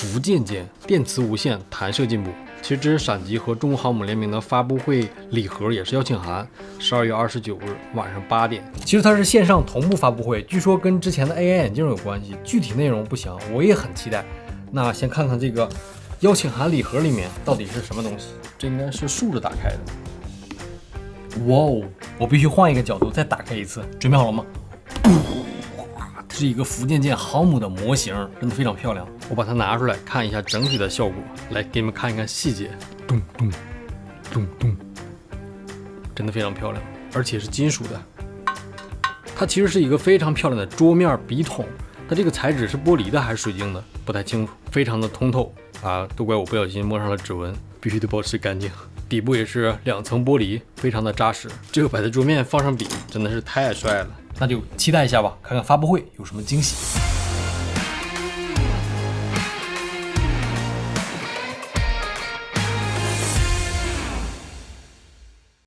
福建舰电磁无线弹射进步。其实这是陕级和中国航母联名的发布会礼盒，也是邀请函，12月29日晚上8点。其实它是线上同步发布会，据说跟之前的 AI 眼镜有关系，具体内容不详，我也很期待。那先看看这个邀请函礼盒里面到底是什么东西？这应该是竖着打开的。哇哦！我必须换一个角度再打开一次，准备好了吗？这是一个福建舰航母的模型，真的非常漂亮。我把它拿出来看一下整体的效果，来给你们看一看细节。咚咚咚咚，真的非常漂亮，而且是金属的。它其实是一个非常漂亮的桌面笔筒，它这个材质是玻璃的还是水晶的，不太清楚，非常的通透啊！都怪我不小心摸上了指纹，必须得保持干净。底部也是2层玻璃，非常的扎实。这个摆在桌面放上笔，真的是太帅了。那就期待一下吧，看看发布会有什么惊喜。